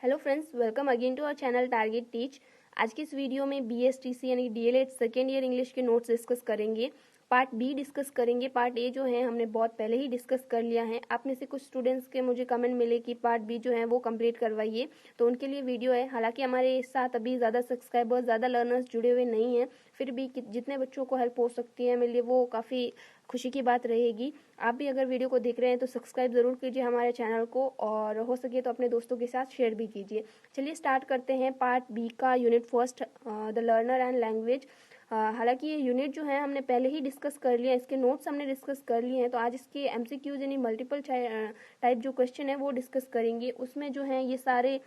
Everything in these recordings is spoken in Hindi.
Hello friends, welcome again to our channel target teach. आज की इस वीडियो में BSTC यानी DLED सेकेंड ईयर इंग्लिश के नोट्स डिस्कस करेंगे। पार्ट बी डिस्कस करेंगे। पार्ट ए जो है हमने बहुत पहले ही डिस्कस कर लिया है। आप में से कुछ स्टूडेंट्स के मुझे कमेंट मिले कि पार्ट बी जो है वो कंप्लीट करवाइए, तो उनके लिए वीडियो है। हालांकि हमारे साथ अभी ज़्यादा सब्सक्राइबर्स, ज़्यादा लर्नर्स जुड़े हुए नहीं हैं, फिर भी जितने बच्चों को हेल्प हो सकती है मेरे लिए वो काफ़ी खुशी की बात रहेगी। आप भी अगर वीडियो को देख रहे हैं तो सब्सक्राइब ज़रूर कीजिए हमारे चैनल को, और हो सके तो अपने दोस्तों के साथ शेयर भी कीजिए। चलिए स्टार्ट करते हैं पार्ट बी का unit first, the learner and language. हालांकि ये यूनिट जो है हमने पहले ही डिस्कस कर लिया, इसके नोट्स हमने डिस्कस कर लिए हैं, तो आज इसके MCQs यानी मल्टीपल टाइप जो क्वेश्चन है वो डिस्कस करेंगे। उसमें जो है ये सारे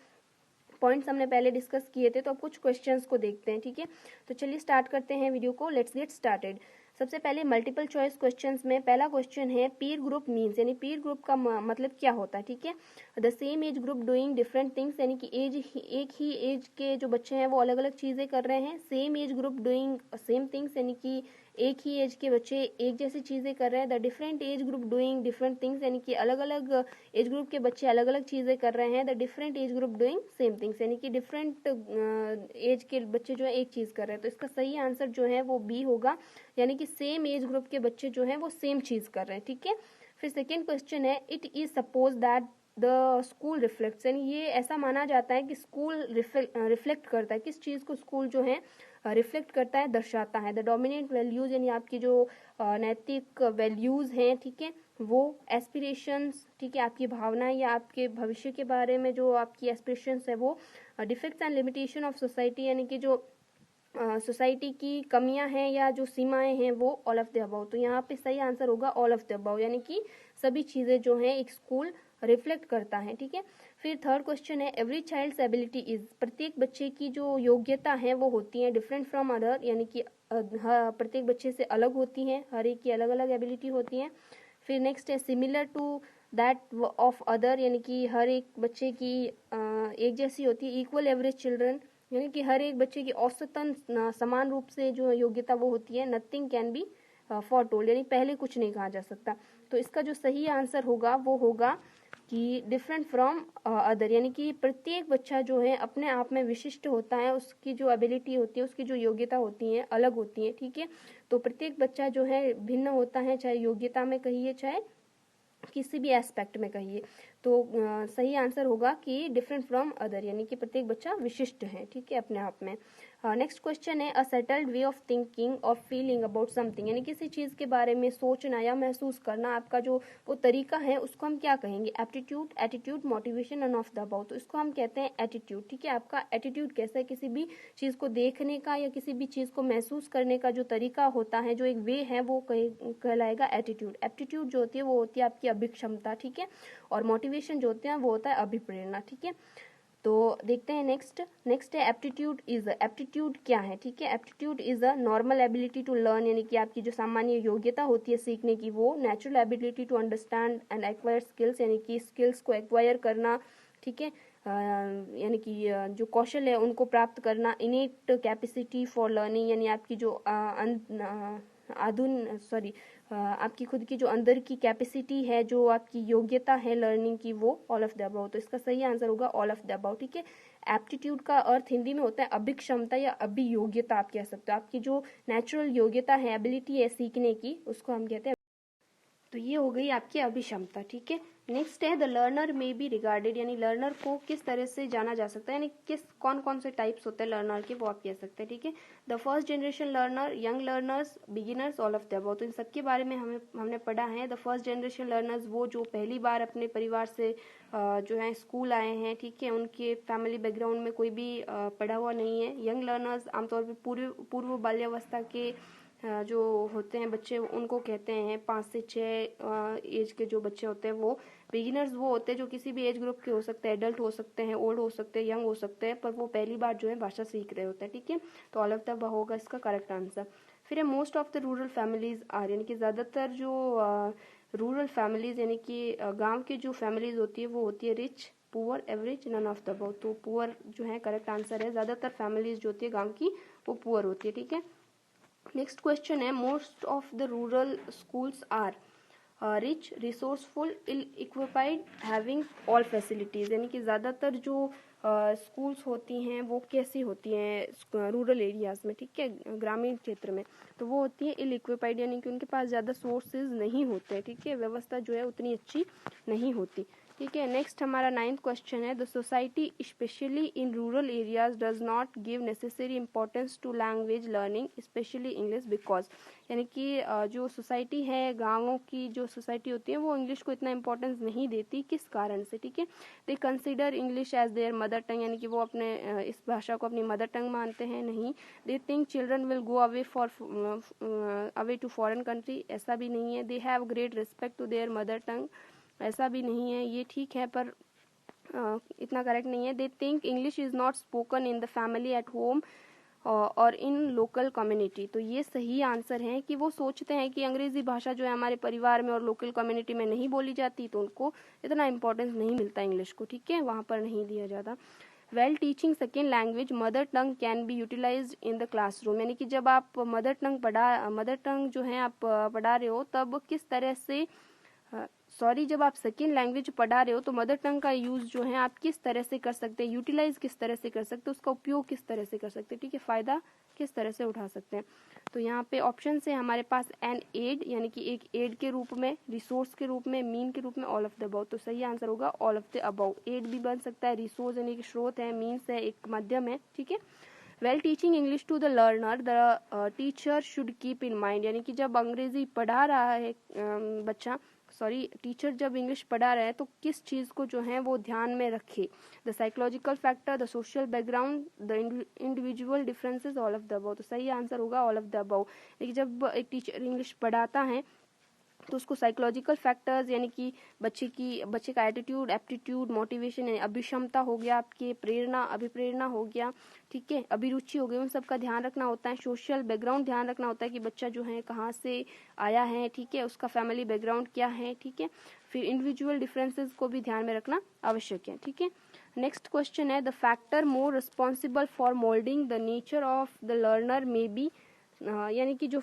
पॉइंट्स हमने पहले डिस्कस किए थे, तो अब कुछ क्वेश्चंस को देखते हैं। ठीक है, तो चलिए स्टार्ट करते हैं वीडियो को। Let's get started. सबसे पहले मल्टीपल चॉइस क्वेश्चंस में पहला क्वेश्चन है पीर ग्रुप मीन्स, यानी पीर ग्रुप का मतलब क्या होता है। ठीक है, the same age group doing different things, यानी कि एक ही एज के जो बच्चे हैं वो अलग अलग चीज़ें कर रहे हैं। Same age group doing same things, यानी कि एक ही एज के बच्चे एक जैसी चीज़ें कर रहे हैं। The different age group doing different things, यानी कि अलग अलग एज ग्रुप के बच्चे अलग अलग चीज़ें कर रहे हैं। The different age group doing same things, यानी कि डिफरेंट एज के बच्चे जो है एक चीज़ कर रहे हैं। तो इसका सही आंसर जो है वो बी होगा, यानी कि सेम एज ग्रुप के बच्चे जो हैं वो सेम चीज़ कर रहे हैं। ठीक है, फिर सेकेंड क्वेश्चन है it is suppose that the school reflects, यानी ये ऐसा माना जाता है कि स्कूल रिफ्लेक्ट करता है। किस चीज़ को स्कूल जो है रिफ्लेक्ट करता है, दर्शाता है। द डोमिनेंट वैल्यूज, यानी आपकी जो नैतिक वैल्यूज हैं, ठीक है, वो एस्पिरेशंस, ठीक है, आपकी भावनाएं या आपके भविष्य के बारे में जो आपकी एस्पिरेशंस है वो। Defects and limitation of society, यानी कि जो सोसाइटी की कमियां हैं या जो सीमाएं हैं वो ऑल ऑफ द अबाउ। तो यहाँ पे सही आंसर होगा ऑल ऑफ द अबाउ, यानी कि सभी चीज़ें जो हैं एक स्कूल रिफ्लेक्ट करता है। ठीक है, फिर थर्ड क्वेश्चन है एवरी चाइल्ड्स एबिलिटी इज, प्रत्येक बच्चे की जो योग्यता है वो होती है डिफरेंट फ्रॉम अदर, यानी कि प्रत्येक बच्चे से अलग होती हैं, हर एक की अलग अलग एबिलिटी होती है। फिर नेक्स्ट है similar to that of other, यानी कि हर एक बच्चे की एक जैसी होती है। इक्वल एवरेज चिल्ड्रन, यानी कि हर एक बच्चे की औसतन समान रूप से जो योग्यता वो होती है। नथिंग कैन बी फॉरटोल्ड, यानी पहले कुछ नहीं कहा जा सकता। तो इसका जो सही आंसर होगा वो होगा कि डिफरेंट फ्रॉम अदर, यानी कि प्रत्येक बच्चा जो है अपने आप में विशिष्ट होता है, उसकी जो एबिलिटी होती है, उसकी जो योग्यता होती है अलग होती है। ठीक है, तो प्रत्येक बच्चा जो है भिन्न होता है, चाहे योग्यता में कहिए चाहे किसी भी एस्पेक्ट में कहिए। तो सही आंसर होगा कि डिफरेंट फ्रॉम अदर, यानी कि प्रत्येक बच्चा विशिष्ट है, ठीक है, अपने आप में। नेक्स्ट क्वेश्चन है अ सेटल्ड वे ऑफ थिंकिंग और फीलिंग अबाउट समथिंग, यानी किसी चीज़ के बारे में सोचना या महसूस करना, आपका जो वो तरीका है उसको हम क्या कहेंगे। Aptitude, attitude, motivation, none of the above. तो इसको हम कहते हैं एटीट्यूड। ठीक है, आपका एटीट्यूड कैसा है, किसी भी चीज़ को देखने का या किसी भी चीज़ को महसूस करने का जो तरीका होता है, जो एक वे है, वो कहलाएगा एटीट्यूड। एप्टीट्यूड जो होती है वो होती है आपकी अभिक्षमता, ठीक है, और मोटिवेशन जो होते हैं वो होता है अभिप्रेरणा। ठीक है, तो देखते हैं नेक्स्ट है एप्टीट्यूड इज, एप्टीट्यूड क्या है। ठीक है, aptitude is a normal ability to learn, यानी कि आपकी जो सामान्य योग्यता होती है सीखने की वो। Natural ability to understand and acquire skills, यानी कि स्किल्स को एक्वायर करना, ठीक है, यानी कि जो कौशल है उनको प्राप्त करना। इनेट कैपेसिटी फॉर लर्निंग, यानी आपकी जो आपकी खुद की जो अंदर की कैपेसिटी है, जो आपकी योग्यता है लर्निंग की, वो ऑल ऑफ द अबाउ। तो इसका सही आंसर होगा ऑल ऑफ द अबाउ। ठीक है, एप्टीट्यूड का अर्थ हिंदी में होता है अभिक्षमता या अभियोग्यता, आप कह सकते हो। आपकी जो नेचुरल योग्यता है, एबिलिटी है सीखने की, उसको हम कहते हैं। तो ये हो गई आपकी अभिक्षमता। ठीक है, नेक्स्ट है द लर्नर में बी रिगार्डेड, यानी लर्नर को किस तरह से जाना जा सकता है, यानी कौन कौन से टाइप्स होते हैं लर्नर के, वो आप कह सकते हैं। ठीक है, the first generation learner, young learners, beginners, all of the above. तो इन सबके बारे में हमने पढ़ा है। द फर्स्ट जनरेशन लर्नर्स वो जो पहली बार अपने परिवार से जो है स्कूल आए हैं, ठीक है, उनके फैमिली बैकग्राउंड में कोई भी पढ़ा हुआ नहीं है। यंग लर्नर्स आमतौर पर पूर्व बाल्यावस्था के जो होते हैं बच्चे, उनको कहते हैं 5 से 6 एज के जो बच्चे होते हैं वो। बिगिनर्स वो होते हैं जो किसी भी एज ग्रुप के हो सकते हैं, एडल्ट हो सकते हैं, ओल्ड हो सकते हैं, यंग हो सकते हैं, पर वो पहली बार जो है भाषा सीख रहे होते हैं। ठीक है, तो ऑल ऑफ द अबव होगा इसका करेक्ट आंसर। फिर है most of the rural families are, यानी कि ज़्यादातर जो रूरल फैमिलीज, यानी कि गाँव की जो फैमिलीज होती है वो होती है rich, poor, average, none of the above. तो पुअर जो है करेक्ट आंसर है। ज़्यादातर फैमिलीज जो होती है गाँव की वो पुअर होती है। ठीक है, नेक्स्ट क्वेश्चन है most of the rural schools are, rich, resourceful, ill equipped, having all facilities, यानी कि ज़्यादातर जो स्कूल्स होती हैं वो कैसी होती हैं रूरल एरियाज़ में, ठीक है, ग्रामीण क्षेत्र में, तो वो होती है इल इक्विपाइड, यानी कि उनके पास ज़्यादा सोर्सेज नहीं होते, ठीक है, व्यवस्था जो है उतनी अच्छी नहीं होती, ठीक है। नेक्स्ट हमारा 9th क्वेश्चन है, the society specially in rural areas does not give necessary importance to language learning specially English because, यानी कि जो सोसाइटी है, गाँवों की जो सोसाइटी होती है वो इंग्लिश को इतना इंपॉर्टेंस नहीं देती, किस कारण से, ठीक है। They consider English as their mother tongue, यानी कि वो अपने इस भाषा को अपनी मदर टंग मानते हैं, नहीं। They think children will go away to foreign country, ऐसा भी नहीं है। They have great respect to their mother tongue, ऐसा भी नहीं है, ये ठीक है पर इतना करेक्ट नहीं है। They think English is not spoken in the family at home और इन लोकल कम्युनिटी, तो ये सही आंसर है कि वो सोचते हैं कि अंग्रेज़ी भाषा जो है हमारे परिवार में और लोकल कम्युनिटी में नहीं बोली जाती, तो उनको इतना इंपॉर्टेंस नहीं मिलता इंग्लिश को, ठीक है, वहाँ पर नहीं दिया जाता। While teaching second language mother tongue can be utilised in the classroom, यानी कि जब आप मदर टंग जो है आप पढ़ा रहे हो तब किस तरह से जब आप सेकेंड लैंग्वेज पढ़ा रहे हो तो मदर टंग का यूज़ जो है आप किस तरह से कर सकते हैं, यूटिलाइज किस तरह से कर सकते हैं, उसका उपयोग किस तरह से कर सकते हैं, ठीक है, फ़ायदा किस तरह से उठा सकते हैं। तो यहाँ पे ऑप्शन से हमारे पास एन एड, यानी कि एक एड के रूप में, रिसोर्स के रूप में, मीन के रूप में, ऑल ऑफ द अबव, तो सही आंसर होगा all of the above. Aid भी बन सकता है, रिसोर्स यानी कि स्रोत है, मीन्स है एक माध्यम है, ठीक है। While teaching English to the learner the teacher should keep in mind, यानी कि जब अंग्रेजी पढ़ा रहा है टीचर जब इंग्लिश पढ़ा रहे हैं तो किस चीज़ को जो है वो ध्यान में रखे, the psychological factor, the social background, the individual differences, all of the above, तो सही आंसर होगा ऑल ऑफ द अबव। लेकिन जब एक टीचर इंग्लिश पढ़ाता है तो उसको साइकोलॉजिकल फैक्टर्स, यानी कि बच्चे का एटीट्यूड, एप्टीट्यूड, मोटिवेशन, यानी अभिक्षमता हो गया, आपके प्रेरणा, अभिप्रेरणा हो गया, ठीक है, अभिरुचि हो गई, उन सब का ध्यान रखना होता है। सोशल बैकग्राउंड ध्यान रखना होता है कि बच्चा जो है कहाँ से आया है, ठीक है, उसका फैमिली बैकग्राउंड क्या है, ठीक है। फिर इंडिविजुअल डिफरेंसेस को भी ध्यान में रखना आवश्यक है, ठीक है। नेक्स्ट क्वेश्चन है, the factor more responsible for moulding the nature of the learner may be, यानी कि जो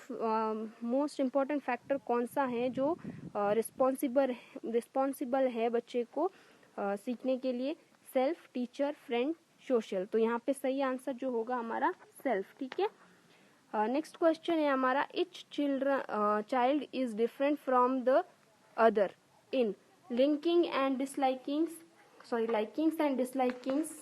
मोस्ट इम्पॉर्टेंट फैक्टर कौन सा है जो रिस्पॉन्सिबल है बच्चे को सीखने के लिए, सेल्फ, टीचर, फ्रेंड, सोशल, तो यहाँ पे सही आंसर जो होगा हमारा सेल्फ, ठीक है। नेक्स्ट क्वेश्चन है हमारा, etch child is different from the other in linking and dislikings, likings and dislikings,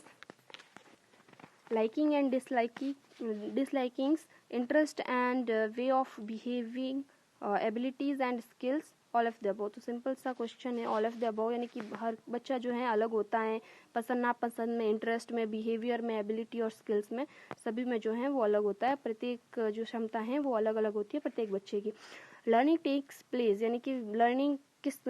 liking and dislikings, interest and way of behaving, abilities and skills, all of the above, तो सिंपल सा क्वेश्चन है ऑल ऑफ द अबव, यानी कि हर बच्चा जो है अलग होता है, पसंद नापसंद में, इंटरेस्ट में, बिहेवियर में, एबिलिटी और स्किल्स में, सभी में जो है वो अलग होता है, प्रत्येक जो क्षमता है वो अलग अलग होती है प्रत्येक बच्चे की। लर्निंग टेक्स प्लेस, यानी कि लर्निंग किस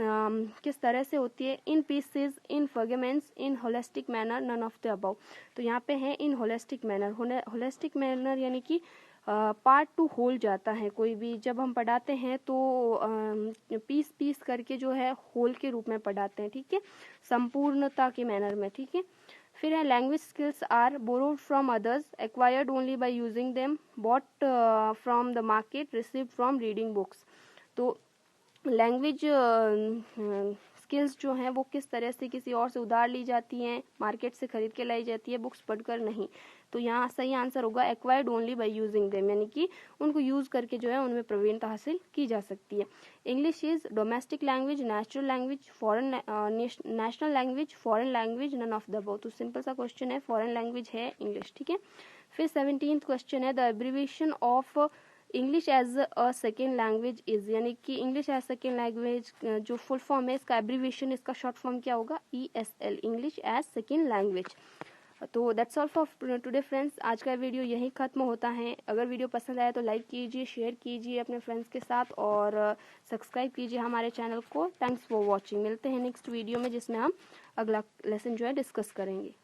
तरह से होती है, in pieces, in fragments, in holistic manner, none of the above, तो यहाँ पे है in holistic manner. Holistic manner यानी कि पार्ट टू होल जाता है, कोई भी जब हम पढ़ाते हैं तो पीस करके जो है होल के रूप में पढ़ाते हैं, ठीक है, संपूर्णता के मैनर में, ठीक है। फिर है language skills are borrowed from others, acquired only by using them, bought from the market, received from reading books, तो लैंग्वेज स्किल्स जो हैं वो किस तरह से किसी और से उधार ली जाती हैं, मार्केट से खरीद के लाई जाती है, बुक्स पढ़कर नहीं, तो यहाँ सही आंसर होगा acquired only by using them, यानी कि उनको यूज़ करके जो है उनमें प्रवीणता हासिल की जा सकती है। English is domestic language, natural language, foreign national language, foreign language, none of the above, तो सिंपल सा क्वेश्चन है, फॉरेन लैंग्वेज है इंग्लिश, ठीक है। फिर 17th क्वेश्चन है, the abbreviation of English as a second language is, यानी कि इंग्लिश एज सेकेंड लैंग्वेज जो फुल फॉर्म है, इसका एब्रीविएशन, इसका शॉर्ट फॉर्म क्या होगा, ESL, English as second language. तो that's all for today friends, आज का वीडियो यहीं खत्म होता है। अगर वीडियो पसंद आया तो लाइक कीजिए, शेयर कीजिए अपने फ्रेंड्स के साथ और सब्सक्राइब कीजिए हमारे चैनल को। थैंक्स फॉर वॉचिंग, मिलते हैं नेक्स्ट वीडियो में जिसमें हम अगला लेसन जो है डिस्कस करेंगे।